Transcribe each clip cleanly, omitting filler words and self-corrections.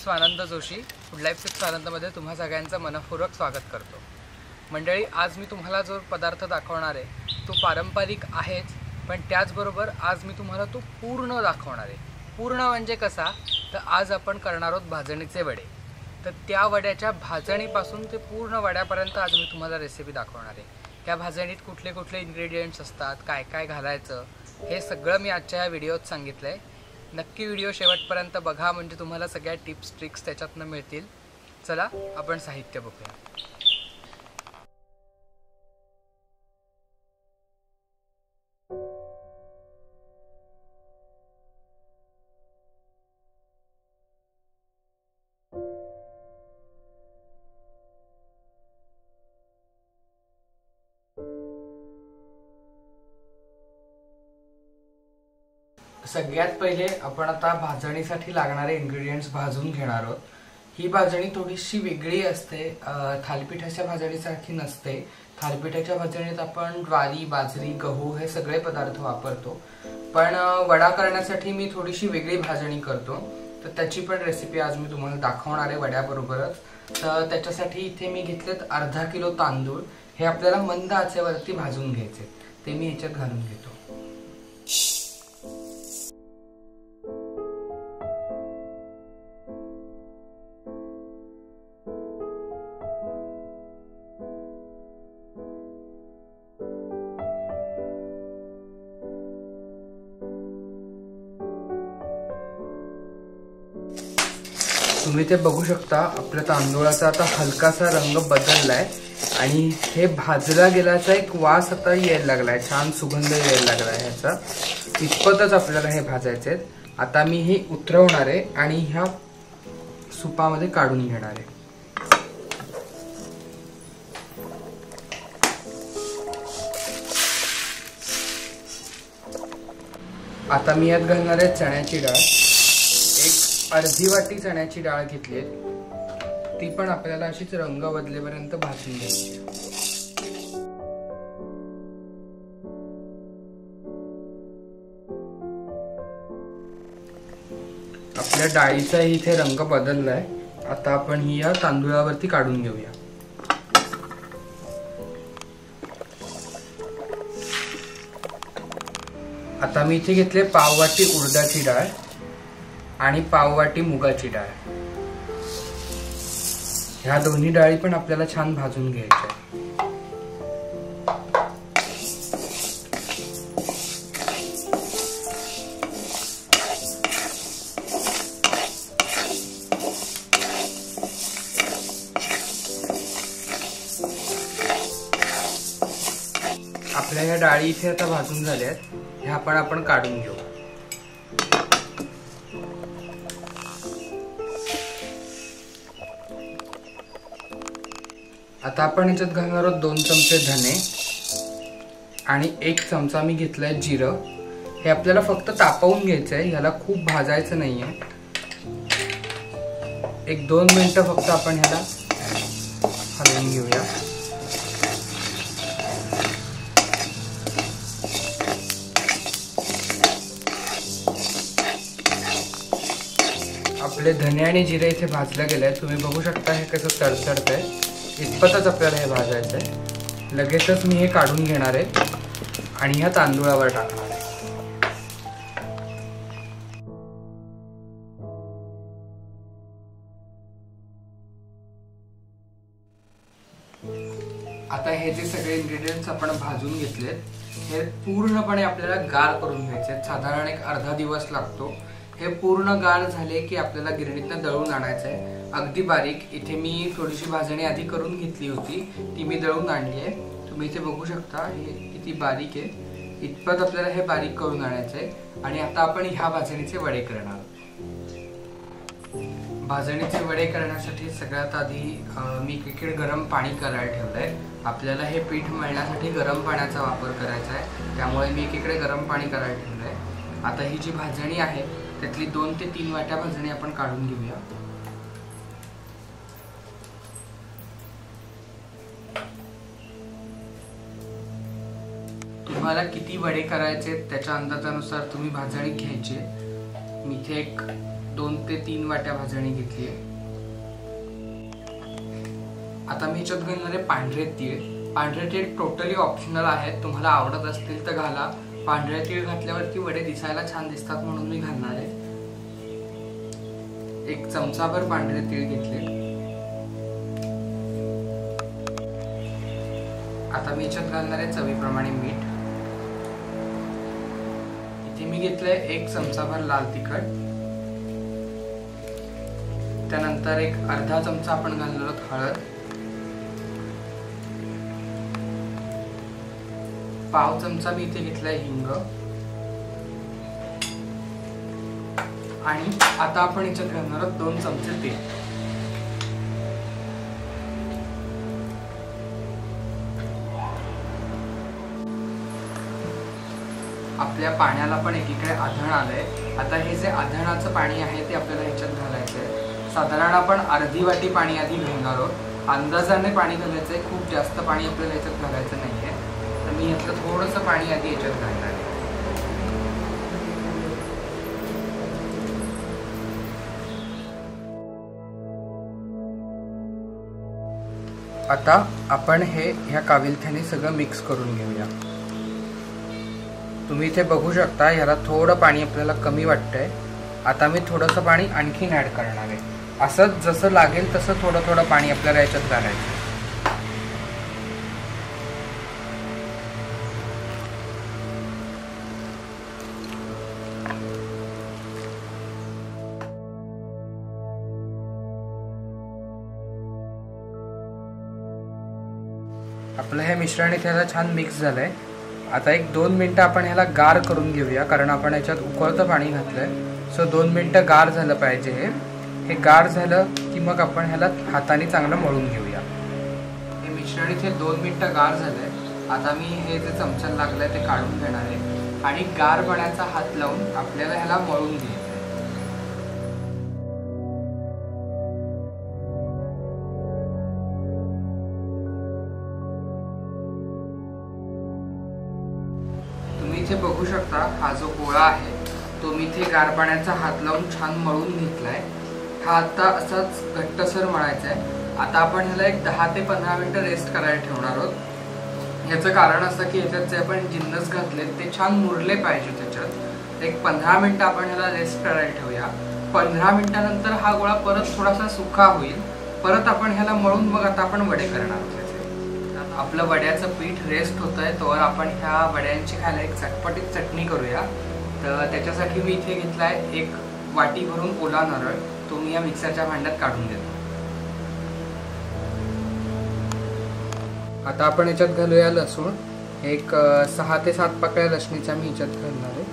Swanand Joshi food life tips आनंदमध्ये तुम्हा सगळ्यांचं मनपूर्वक स्वागत करतो। मंडळी, आज मी तुम्हाला जो पदार्थ दाखवणार आहे तो पारंपरिक आहेच, पण त्याचबरोबर आज मी तुम्हाला तो पूर्ण दाखवणार आहे। पूर्ण म्हणजे कसा, तर आज आपण करणार आहोत भाजणीचे वडे। तर त्या वड्याच्या भाजणीपासून ते पूर्ण वड्यापर्यंत आज मी तुम्हाला रेसिपी दाखवणार आहे। त्या भाजणीत कुठले कुठले इन्ग्रेडियंट्स असतात, काय काय घालायचं, हे सगळं मी आजच्या या व्हिडिओत सांगितलं आहे। नक्की व्हिडिओ शेवटपर्यंत बघा, म्हणजे तुम्हाला सगळ्या टिप्स ट्रिक्स त्याच्यातनं मिळतील। चला आपण साहित्य बघूया। सगळ्यात पहिले आपण आता भाजणीसाठी लागणारे इन्ग्रेडियंट्स भाजून घेणार आहोत। ही भाजणी थोडीशी वेगळी असते, थालीपीठाच्या भाजणीसारखी नसते। थालीपीठाच्या भाजणीत आपण ज्वारी, बाजरी, गहू हे सगळे पदार्थ वापरतो, पण वडा करण्यासाठी मी थोडीशी वेगळी भाजणी करतो। तर त्याची पण रेसिपी आज मी तुम्हाला दाखवणार आहे वड्याबरोबरच। तर त्याच्यासाठी इथे मी घेतलेत अर्धा किलो तांदूळ। हे आपल्याला मंद आचेवरती भाजून घ्यायचे, ते मी याच्यात घालून घेतो। तुम्ही ते बघू शकता, आपल्या तांदूळाचा आता हलकासा रंग बदललाय आणि हे भाजला गेल्याचा एक वास आता यायला लागलाय, छान सुगंध यायला लागलाय ह्याचा। इतपतच आपल्याला हे भाजायचे। आता मी हे उतरवणार आहे आणि ह्या सुपामध्ये काढून घेणार आहे। आता मी यात घालणार आहे चण्याची डाळ। अर्धी वाटी चण्याची डाळ घेतली, ती पण आपल्याला अशीच रंग बदलेपर्यंत भाजून घ्यायची। आपल्या डाळीचा इथे रंग बदललाय। आता आपण ही या तांदूळावरती काढून घेऊया। आता मी इथे घेतले पाव वाटी उडदाची डाळ आणि पाव वाटी मुगाची डाळ। ह्या दोन्ही डाळी पण आपल्याला छान भाजून घ्यायच्या। आपल्या ह्या डाळी इथे आता भाजून झाल्यात, ह्या पण आपण काढून घेऊ। आता आपण याच्यात घालणार आहोत 2 चमचे धने आणि 1 चमचा मी घेतलाय जिरं। हे आपल्याला फक्त तापवून घ्यायचंय, ह्याला खूप भाजायचं नाहीये। 1-2 मिनिटं फक्त आपण ह्याला हलवून घेऊया। आपले धने आणि जिरे इथे भाजले गेले, तुम्ही बघू शकता हे कसं तडतडतंय। इतपतच आपल्याला हे भाजायचंय। लगेचच मी हे काढून घेणार आहे आणि ह्या तांदूळावर टाकणार आहे। आता हे जे सगळे इन्ग्रेडियंट्स आपण भाजून घेतलेत, हे पूर्णपणे आपल्याला गार करून घ्यायचे। साधारण एक अर्धा दिवस लागतो। हे पूर्ण गार झाले की आपल्याला गिरणीतनं दळून आणायचं आहे, अगदी बारीक। इथे मी थोडीशी भाजणी आधी करून घेतली होती, ती मी दळून आणली आहे। तुम्ही इथे बघू शकता हे किती बारीक आहे। इतपत आपल्याला हे बारीक करून आणायचं आहे आणि आता आपण ह्या भाजणीचे वडे करणार आहोत। भाजणीचे वडे करण्यासाठी सगळ्यात आधी मी एकीकडे गरम पाणी करायला ठेवलंय। आपल्याला हे पीठ मळण्यासाठी गरम पाण्याचा वापर करायचा आहे, त्यामुळे मी एकीकडे गरम पाणी करायला ठेवलंय। आता ही जी भाजणी आहे त्यातली 2 ते 3 वाट्या भाजणी आपण काढून घेऊया। तुम्हाला किती वडे करायचे त्याच्या अंदाजानुसार तुम्ही भाजणी घ्यायची। मी इथे एक 2 ते 3 वाट्या भाजणी घेतली. आता मी ह्याच्यात घालणार आहे पांढरे तीळ. पांढरे तीळ टोटली ऑप्शनल आहेत, तुम्हाला आवडत असतील तर घाला. पांढरे तीळ घातल्यावरती वडे दिसायला छान दिसतात म्हणून मी घालणार आहे. 1 चमचाभर पांढरे तीळ घेतले. आता मी ह्याच्यात घालणार आहे चवीप्रमाणे मीठ. इथे मी घेतलंय 1 चमचाभर लाल तिखट. त्यानंतर 1 अर्धा चमचा आपण घालणार आहोत हळद. पाव चमचा मी इथे घेतलाय हिंग. आणि आता आपण ह्याच्यात घालणार आहोत 2 चमचे तेल. आपल्या पाण्याला पण एकीकडे आधण आलंय. आता हे जे आधणाचं पाणी आहे ते आपल्याला ह्याच्यात घालायचंय. साधारण आपण अर्धी वाटी पाणी आधी घालणार आहोत. अंदाजाने पाणी घालायचंय, खूप जास्त पाणी आपल्याला ह्याच्यात घालायचं नाहीये. तर मी ह्यातलं थोडंसं पाणी आधी ह्याच्यात घालणार आहे. आता आपण हे ह्या काविलथ्याने सगळं मिक्स करून घेऊया. तुम्ही इथे बघू शकता ह्याला थोडं पाणी आपल्याला कमी वाटतंय. आता मी थोडंसं पाणी आणखीन ऍड करणार आहे. असंच जसं लागेल तसं थोडं थोडं पाणी आपल्याला याच्यात घालायचं. आपलं हे मिश्रण इथे आता छान मिक्स झालंय. आता 1-2 मिनिटं आपण ह्याला गार करून घेऊया, कारण आपण याच्यात उकळतं पाणी घातलंय. सो 2 मिनिटं गार झालं पाहिजे. हे गार झालं की मग आपण ह्याला हाताने चांगलं मळून घेऊया. हे मिश्रण इथे 2 मिनिटं गार झालंय. आता मी हे जे चमच्याला लागलंय ते काढून घेणार आहे आणि गार पाण्याचा हात लावून आपल्याला ह्याला मळून घ्यायचं. इथे बघू शकता हा जो गोळा आहे तो मी इथे गार पाण्याचा हात लावून छान मळून घेतलाय. हा आता असाच घट्टसर मळायचा आहे. आता आपण ह्याला 10 ते 15 मिनिटं रेस्ट करायला ठेवणार आहोत. ह्याचं कारण असं की ह्याच्यात जे आपण जिन्नस घातले ते छान मुरले पाहिजे. त्याच्यात 15 मिनिटं आपण ह्याला रेस्ट करायला ठेवूया. 15 मिनिटानंतर हा गोळा परत थोडासा सुका होईल. परत आपण ह्याला मळून मग आता आपण वडे करणार आहोत. आपलं वड्याचं पीठ रेस्ट होतंय तोवर आपण ह्या वड्यांची खायला एक चटपटीत चटणी करूया. तर त्याच्यासाठी मी इथे घेतलाय 1 वाटी भरून ओला नारळ. तो मी या मिक्सरच्या भांड्यात काढून देतो. आता आपण याच्यात घालूया लसूण. 6 ते 7 पाकळ्या लसणीच्या मी याच्यात घालणार आहे.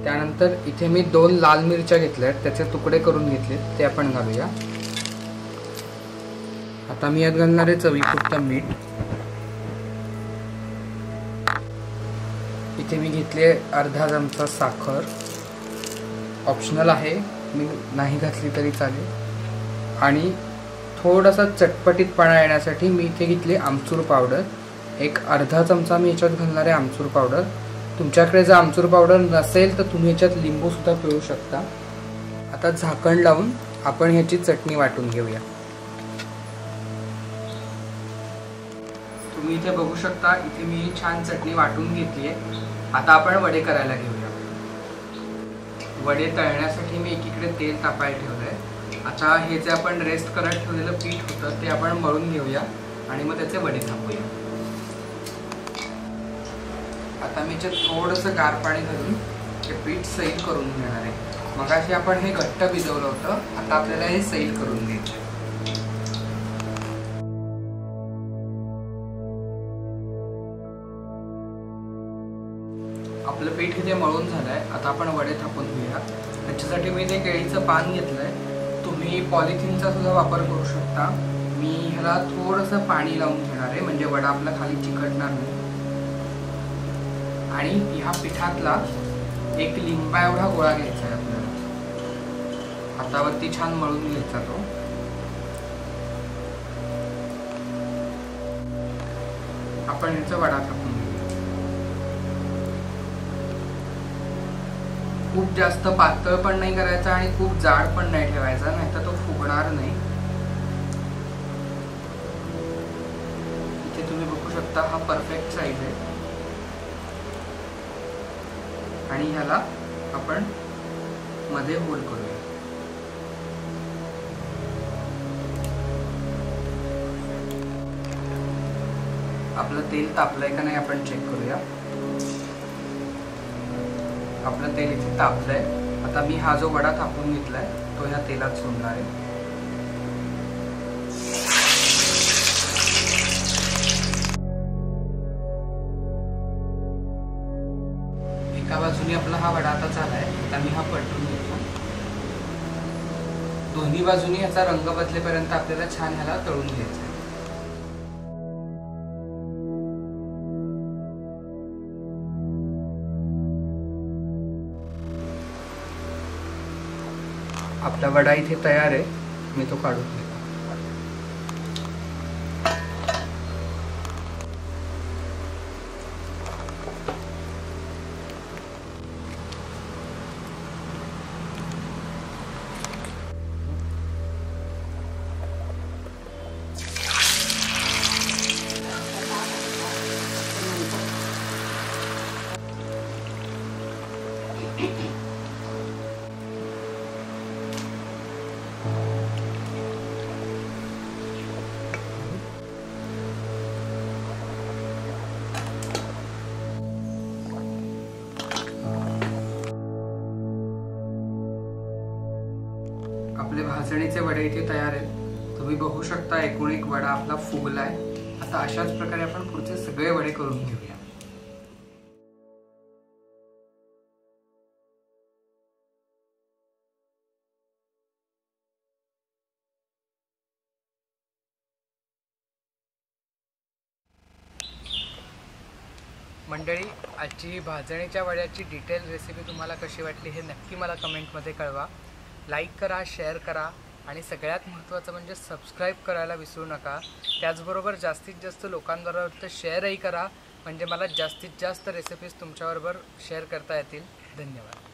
त्यानंतर इथे मी 2 लाल मिरच्या घेतल्यात, त्याचे तुकडे करून घेतलेत, ते आपण घालूया. आता मी यात घालणार आहे चवीपुरतं मीठ. इथे मी घेतले अर्धा चमचा साखर. ऑप्शनल आहे, मी नाही घातली तरी चालेल. आणि थोडासा चटपटीतपणा येण्यासाठी मी इथे घेतली आमचूर पावडर. 1 अर्धा चमचा मी याच्यात घालणार आहे आमचूर पावडर. तुमच्याकडे जर आमचूर पावडर नसेल तर तुम्ही याच्यात लिंबू सुद्धा पिळू शकता. आता झाकण लावून आपण ह्याची चटणी वाटून घेऊया. तुम्ही इथे बघू शकता इथे मी छान चटणी वाटून घेतली आहे. आता आपण वडे करायला घेऊया. वडे तळण्यासाठी मी एकीकडे तेल तापायला ठेवलंय. आता हे जे आपण रेस्ट करत ठेवलेलं पीठ होतं ते आपण मळून घेऊया आणि मग त्याचे वडे थापूया. आता मी याच्यात थोडंसं गार पाणी घालून हे पीठ सैल करून घेणार आहे. मगाशी आपण हे घट्ट भिजवलं होतं, आता आपल्याला हे सैल करून घ्यायचं. आपलं पीठ इथे मळून झालंय. आता आपण वडे थापून घेऊया. त्याच्यासाठी मी इथे केळीचं पान घेतलंय. तुम्ही पॉलिथिनचा सुद्धा वापर करू शकता. मी ह्याला थोडंसं पाणी लावून घेणार आहे म्हणजे वडा आपला खाली चिकटणार नाही. आणि ह्या पिठातला 1 लिंबा एवढा गोळा घ्यायचा आहे आपल्याला. हातावरती छान मळून घ्यायचा तो. आपण ह्याचा वडा थापून घेऊया. खूप जास्त पातळ पण नाही करायचा आणि खूप जाड पण नाही ठेवायचा, नाहीतर तो फुगणार नाही. इथे तुम्ही बघू शकता हा परफेक्ट साईज आहे. आणि ह्याला आपण मध्ये होल करूया. आपलं तेल तापलंय का नाही आपण चेक करूया. आपलं तेल इथे तापलंय. आता मी हा जो वडा थापून घेतलाय तो ह्या तेलात सोडणार आहे. एका बाजूने आपला हा वडा आता झालाय. आता मी हा पलटून घेतो. दोन्ही बाजूनी याचा रंग बदलेपर्यंत आपल्याला छान ह्याला तळून घ्यायचं आहे. आपला वडा इथे तयार आहे. मी तो काढून घेतो. आपले भाजणीचे वडे इथे तयार आहेत. तुम्ही बघू शकता एकूण एक वडा आपला फुगलाय. आता अशाच प्रकारे आपण पुढचे सगळे वडे करून घेऊया. मंडळी, आजची ही भाजणीच्या वड्याची डिटेल रेसिपी तुम्हाला कशी वाटली हे नक्की मला कमेंटमध्ये कळवा. लाईक करा, शेअर करा आणि सगळ्यात महत्त्वाचं म्हणजे सबस्क्राईब करायला विसरू नका. त्याचबरोबर जास्तीत जास्त लोकांबरोबर शेअरही करा, म्हणजे मला जास्तीत जास्त रेसिपीज तुमच्याबरोबर शेअर करता येतील. धन्यवाद.